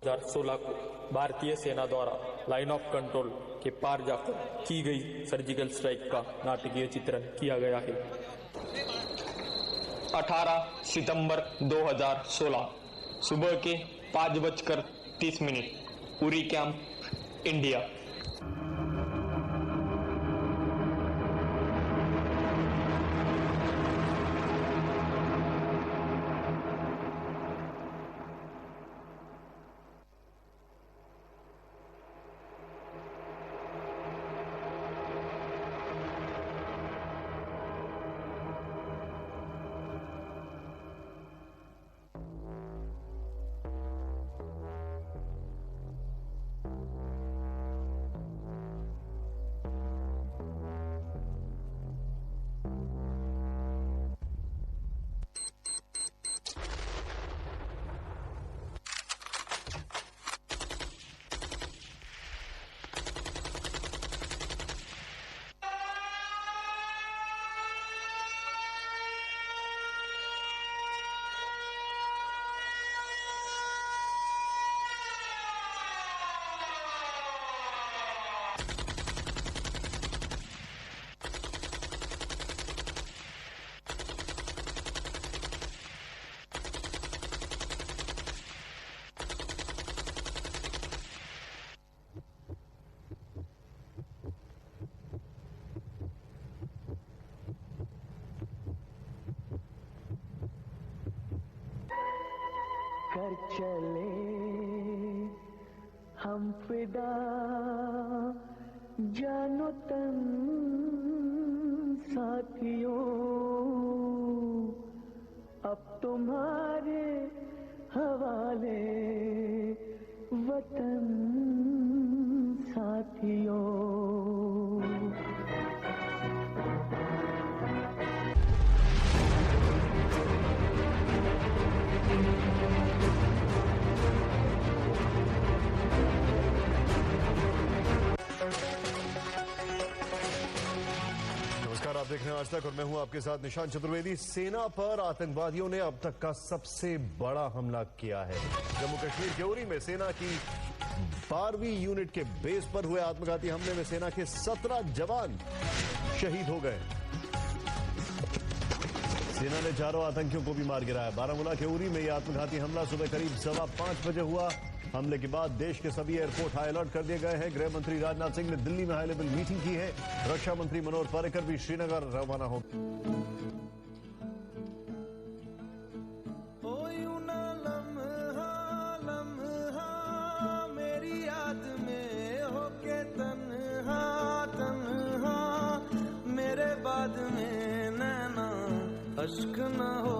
2016 को भारतीय सेना द्वारा लाइन ऑफ कंट्रोल के पार जाकर की गई सर्जिकल स्ट्राइक का नाटकीय चित्रण किया गया है। 18 सितंबर 2016 सुबह के 5:30 उरी कैंप, इंडिया। कर चले हम फिदा जानो तन साथियों, अब तुम्हारे हवाले वतन साथियों। आप देख रहे हैं आज तक और मैं हूं आपके साथ निशान चतुर्वेदी। सेना पर आतंकवादियों ने अब तक का सबसे बड़ा हमला किया है। जम्मू कश्मीर के उरी में सेना की 12वीं यूनिट के बेस पर हुए आत्मघाती हमले में सेना के 17 जवान शहीद हो गए। सेना ने 4 आतंकियों को भी मार गिराया। बारामूला के उरी में यह आत्मघाती हमला सुबह करीब 5:15 बजे हुआ। हमले के बाद देश के सभी एयरपोर्ट हाई अलर्ट कर दिए गए हैं। गृह मंत्री राजनाथ सिंह ने दिल्ली में हाई लेवल मीटिंग की है। रक्षा मंत्री मनोहर पर्रिकर भी श्रीनगर रवाना हो। मेरी याद में होके तन्हा तन्हा, मेरे बाद में नैना अश्क न हो,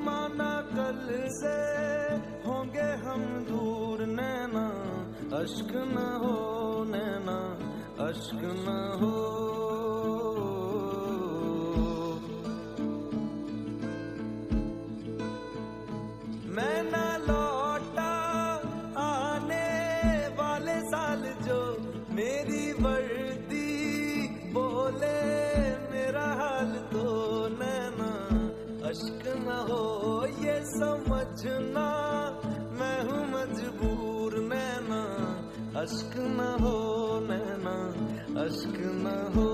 माना कल से होंगे हम दूर, नैना अश्क न हो, नैना अश्क न हो। मैं न लौटा आने वाले साल जो मेरी वर्दी बोले मेरा हाल, तो नैना अश्क न हो, ये समझना मैं हूँ मजबूर, नैना अश्क न हो, नैना अश्क न हो।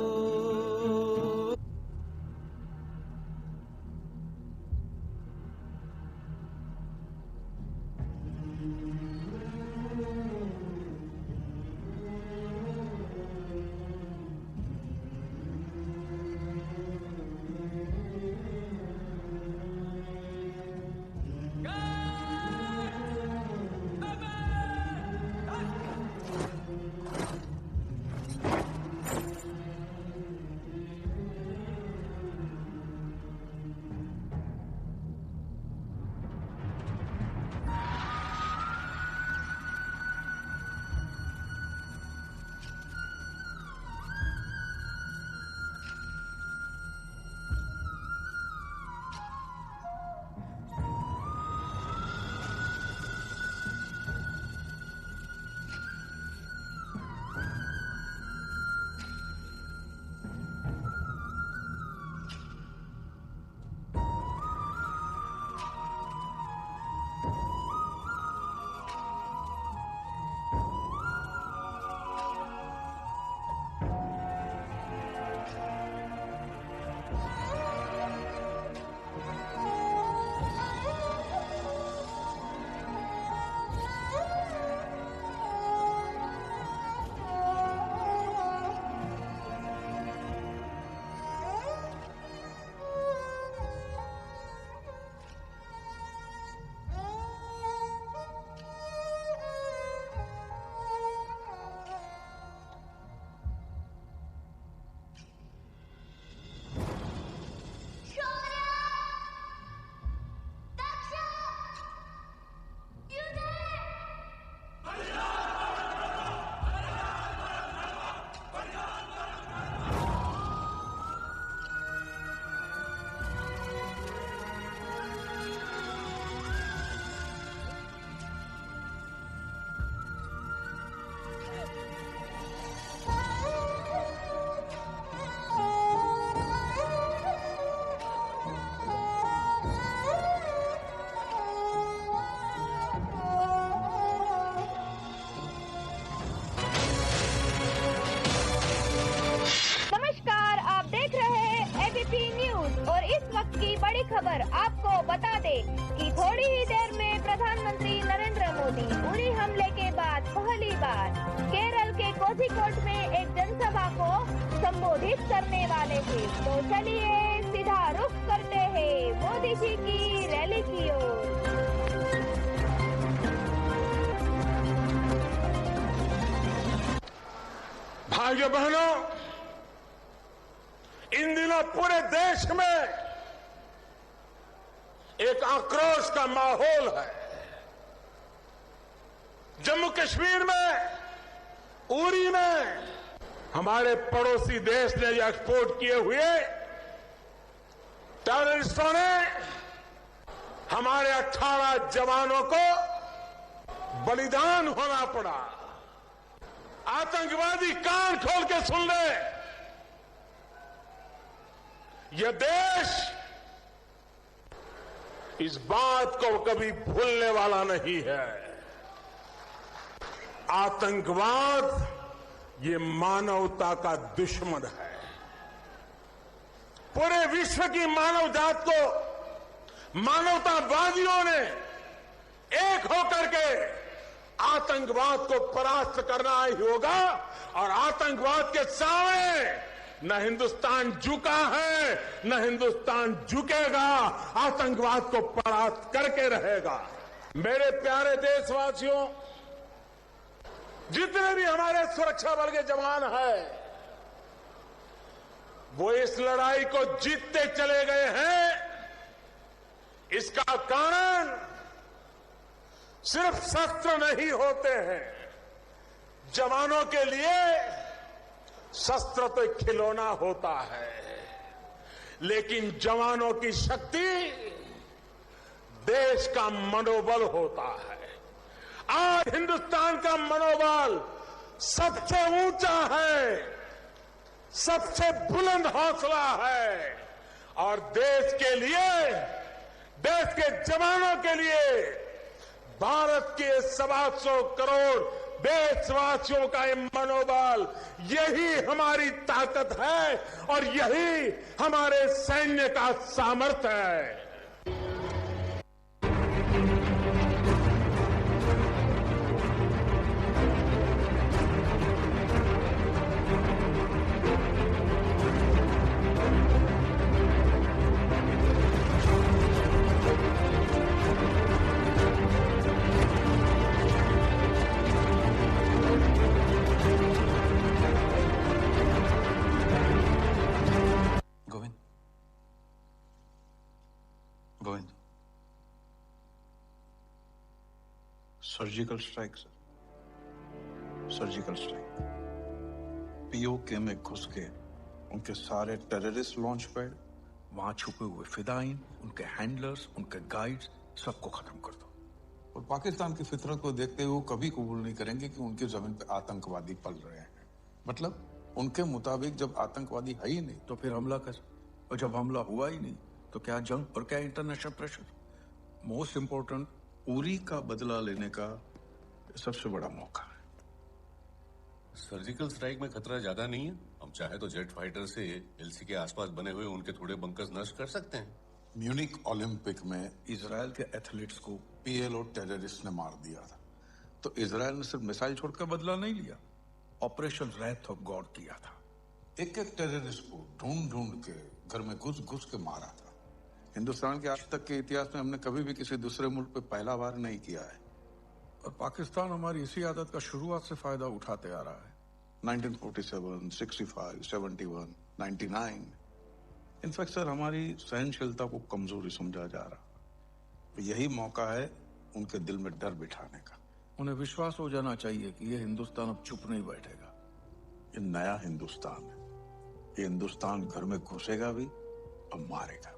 संबोधित करने वाले थे। तो चलिए सीधा रुख करते हैं मोदी जी की रैली की ओर। भाइयों बहनों, इन दिनों पूरे देश में एक आक्रोश का माहौल है। जम्मू कश्मीर में, उरी में हमारे पड़ोसी देश ने एक्सपोर्ट किए हुए टेररिस्टों ने हमारे 18 जवानों को बलिदान होना पड़ा। आतंकवादी कान खोल के सुन ले, यह देश इस बात को कभी भूलने वाला नहीं है। आतंकवाद ये मानवता का दुश्मन है। पूरे विश्व की मानव जात को मानवतावादियों ने एक होकर के आतंकवाद को परास्त करना ही होगा और आतंकवाद के सामने न हिंदुस्तान झुका है, न हिंदुस्तान झुकेगा। आतंकवाद को परास्त करके रहेगा। मेरे प्यारे देशवासियों, जितने भी हमारे सुरक्षा बल के जवान हैं, वो इस लड़ाई को जीतते चले गए हैं। इसका कारण सिर्फ शस्त्र नहीं होते हैं। जवानों के लिए शस्त्र तो खिलौना होता है, लेकिन जवानों की शक्ति देश का मनोबल होता है। आज हिंदुस्तान का मनोबल सबसे ऊंचा है, सबसे बुलंद हौसला है और देश के लिए, देश के जवानों के लिए, भारत के 125 करोड़ देशवासियों का ये मनोबल, यही हमारी ताकत है और यही हमारे सैन्य का सामर्थ्य है। Govind, surgical strike sir, surgical strike. PoK में घुस के उनके सारे टेररिस्ट लॉन्च पैड, वहां छुपे हुए फिदाइन, उनके हैंडलर्स, उनके गाइड्स, सबको खत्म कर दो। और पाकिस्तान की फितरत को देखते हुए कभी कबूल नहीं करेंगे कि उनकी जमीन पे आतंकवादी पल रहे हैं। मतलब उनके मुताबिक जब आतंकवादी है ही नहीं तो फिर हमला कर, और जब हमला हुआ ही नहीं तो क्या जंग और क्या international pressure. Most important, Uri का बदला लेने का सबसे बड़ा मौका है। सर्जिकल स्ट्राइक में खतरा ज्यादा नहीं है। हम चाहे तो जेट फाइटर से एलसी के आसपास बने हुए उनके थोड़े बंकर्स नष्ट कर सकते हैं। म्यूनिक ओलंपिक में इजराइल के एथलीट्स को पीएलओ टेररिस्ट ने मार दिया था। तो इजराइल ने सिर्फ मिसाइल छोड़कर बदला नहीं लिया, ऑपरेशन रैथ ऑफ गॉड किया था। एक एक टेररिस्ट को ढूंढ ढूंढ के घर में घुस घुस के मारा था। हिंदुस्तान के आज तक के इतिहास में हमने कभी भी किसी दूसरे मुल्क पे पहला बार नहीं किया है। और पाकिस्तान हमारी इसी आदत का शुरुआत से फायदा उठाते आ रहा है। 1947, 65, 71, 99। इनफैक्ट सर, हमारी सहनशीलता को कमजोरी समझा जा रहा। यही मौका है उनके दिल में डर बिठाने का। उन्हें विश्वास हो जाना चाहिए कि ये हिंदुस्तान अब चुप नहीं बैठेगा। ये नया हिंदुस्तान है। ये हिंदुस्तान घर में घुसेगा भी और मारेगा।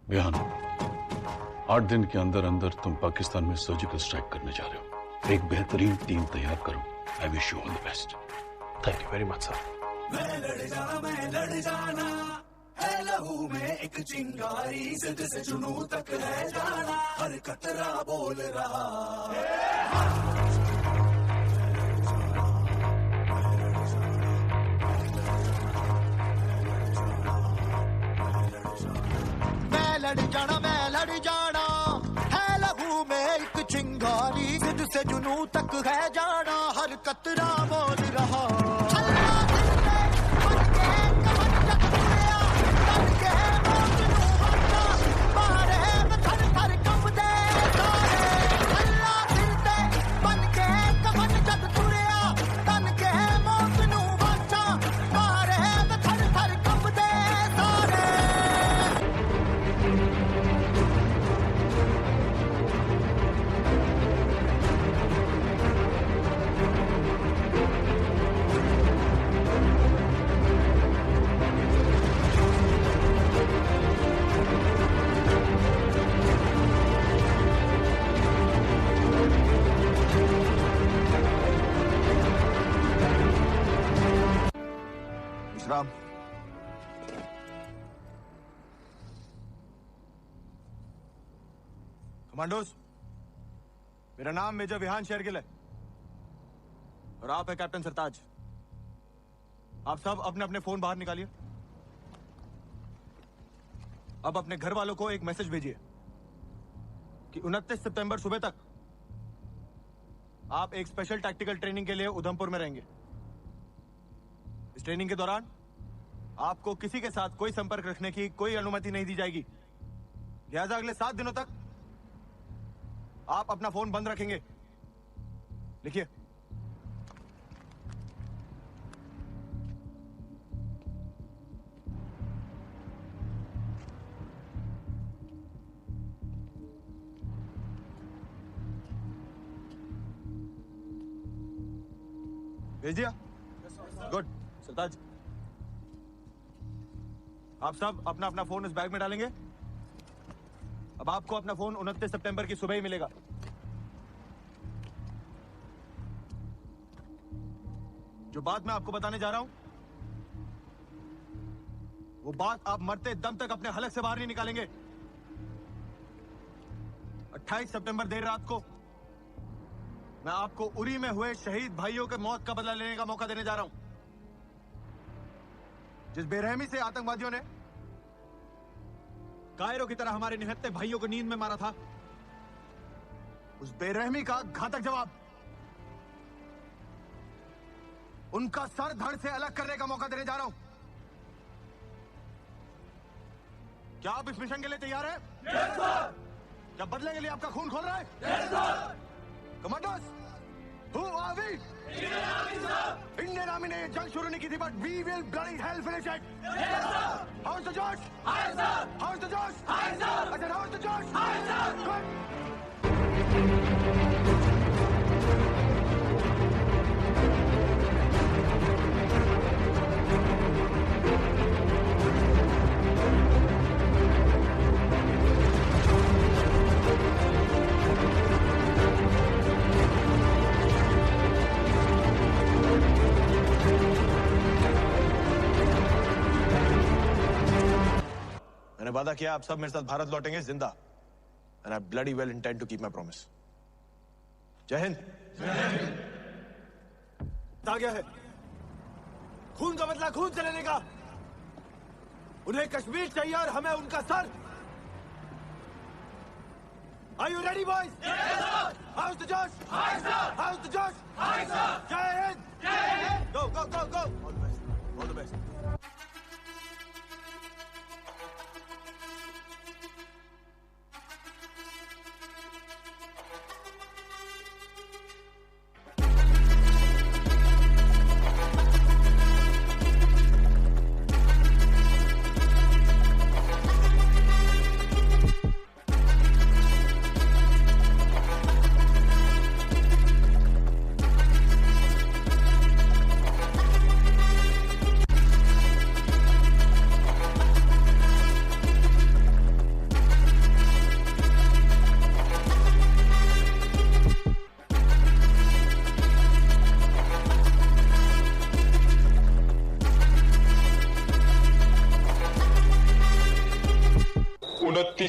बिहान 8 दिन के अंदर अंदर तुम पाकिस्तान में सर्जिकल स्ट्राइक करने जा रहे हो। एक बेहतरीन टीम तैयार करो। I wish you all the best. Thank you very much sir. मैं लड़ जाना है लहू में एक चिंगारी, जिद से जुनू तक है जाना, हर कतरा बोल रहा। लड़ जाना, मैं लड़ जाना, है लहू में एक चिंगारी, जिद से जुनू तक है जाना, हर कतरा बोल रहा राम। कमांडोज, मेरा नाम मेजर विहान शेरगिल है और आप है कैप्टन सरताज। आप सब अपने अपने फोन बाहर निकालिए। अब अपने घर वालों को एक मैसेज भेजिए कि 29 सितंबर सुबह तक आप एक स्पेशल टैक्टिकल ट्रेनिंग के लिए उधमपुर में रहेंगे। इस ट्रेनिंग के दौरान आपको किसी के साथ कोई संपर्क रखने की कोई अनुमति नहीं दी जाएगी। लिहाजा अगले 7 दिनों तक आप अपना फोन बंद रखेंगे। लिखिए। भेज दिया? गुड। सरताज, आप सब अपना अपना फोन इस बैग में डालेंगे। अब आपको अपना फोन 29 सितंबर की सुबह ही मिलेगा। जो बात मैं आपको बताने जा रहा हूं, वो बात आप मरते दम तक अपने हलक से बाहर नहीं निकालेंगे। 28 सितंबर देर रात को मैं आपको उरी में हुए शहीद भाइयों के मौत का बदला लेने का मौका देने जा रहा हूं। जिस बेरहमी से आतंकवादियों ने कायरों की तरह हमारे निहत्थे भाइयों को नींद में मारा था, उस बेरहमी का घातक जवाब उनका सर धड़ से अलग करने का मौका देने जा रहा हूं। क्या आप इस मिशन के लिए तैयार हैं? Yes sir. क्या बदले के लिए आपका खून खोल रहा है? Yes sir. Commandos, who are we? Indian army ने जंग शुरू नहीं की थी, but we will bloody hell finish it. Yes sir. How is the josh? High sir. How is the josh? High sir. I said how is the josh? High sir. Good. 'मैंने वादा किया आप सब मेरे साथ भारत लौटेंगे जिंदा, and I bloody well intend to keep my promise. जय हिंद। आ गया है खून का बदला खून से लेने का। उन्हें कश्मीर चाहिए और हमें उनका sir. Are you ready, boys? Yes, sir. How's the Josh? Hi, sir. How's the Josh? Hi, sir. Jai Hind. Jai Hind. Go, go, go, go. All the best. All the best.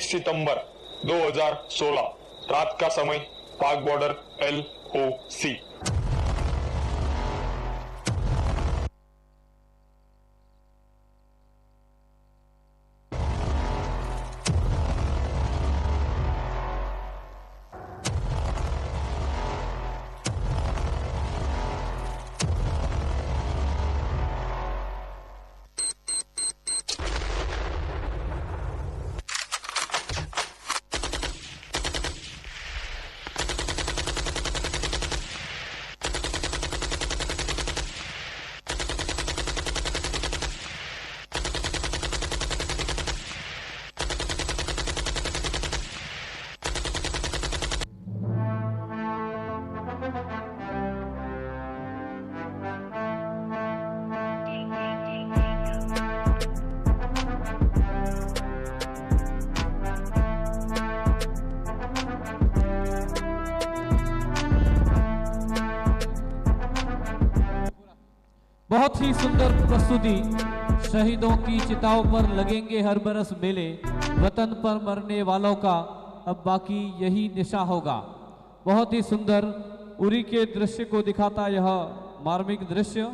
सितंबर 2016 रात का समय, पाक border LOC। बहुत ही सुंदर प्रस्तुति। शहीदों की चिताओं पर लगेंगे हर बरस मेले, वतन पर मरने वालों का अब बाकी यही निशा होगा। बहुत ही सुंदर उरी के दृश्य को दिखाता यह मार्मिक दृश्य।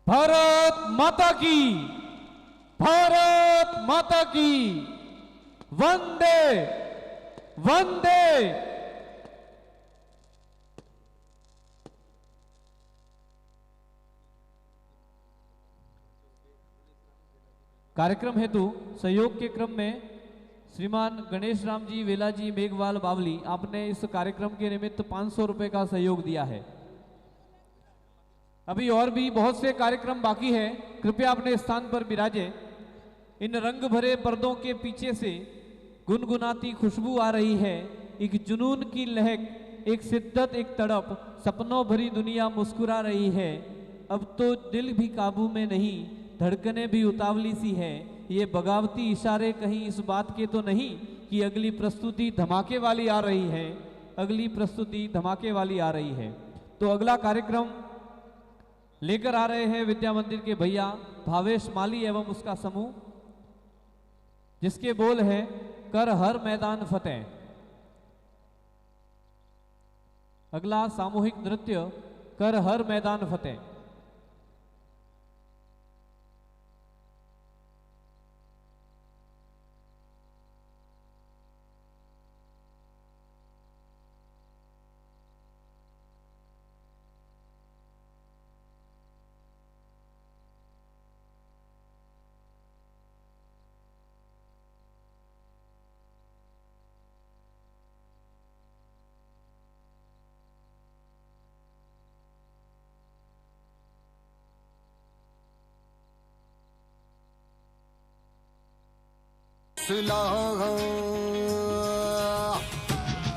भारत माता की, भारत माता की, वंदे वंदे। कार्यक्रम हेतु सहयोग के क्रम में श्रीमान गणेश राम जी वेला जी मेघवाल बावली, आपने इस कार्यक्रम के निमित्त 500 रुपए का सहयोग दिया है। अभी और भी बहुत से कार्यक्रम बाकी है, कृपया अपने स्थान पर विराजे। इन रंग भरे पर्दों के पीछे से गुनगुनाती खुशबू आ रही है, एक जुनून की लहक, एक शिद्दत, एक तड़प, सपनों भरी दुनिया मुस्कुरा रही है। अब तो दिल भी काबू में नहीं, धड़कनें भी उतावली सी है। ये बगावती इशारे कहीं इस बात के तो नहीं कि अगली प्रस्तुति धमाके वाली आ रही है, अगली प्रस्तुति धमाके वाली आ रही है। तो अगला कार्यक्रम लेकर आ रहे हैं विद्या मंदिर के भैया भावेश माली एवं उसका समूह, जिसके बोल है कर हर मैदान फतेह। अगला सामूहिक नृत्य कर हर मैदान फतेह।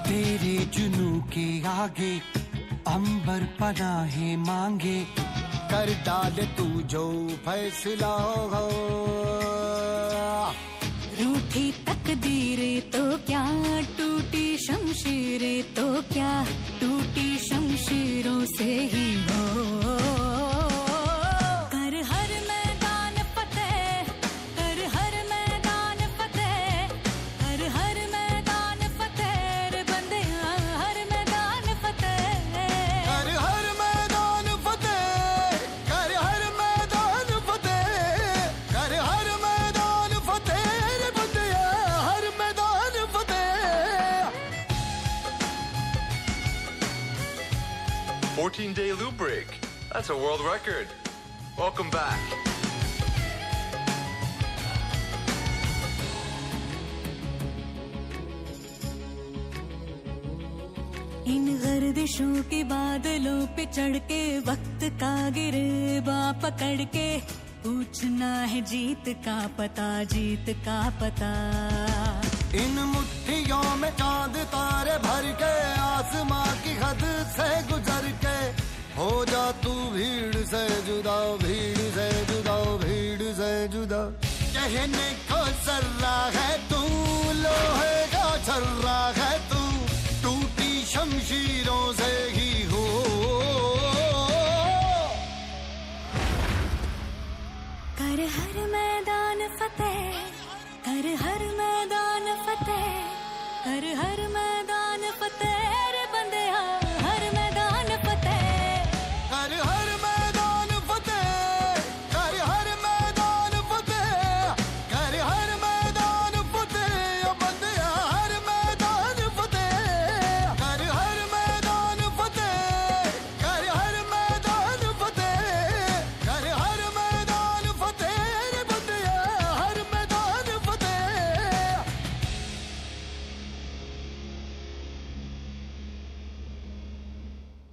तेरे जुनू के आगे अंबर पनाहे मांगे, कर डाल तू जो फैसला हो। रूठी तकदीरें तो क्या, टूटी शमशीरें तो क्या, टूटी शमशीरों से ही हो। Day loop break. That's a world record. Welcome back. इन गर्दिशों के बादलों पे चढ़ के वक्त का गिरेबा पकड़ के पूछना है जीत का पता, जीत का पता। इन मुट्ठियों में चांद तारे भर के आसमां की हद से गुजर के हो जा तू भीड़ से जुदा, भीड़ से जुदा, भीड़ से जुदा। कहने को सर्रा है तू लोहे का छर्रा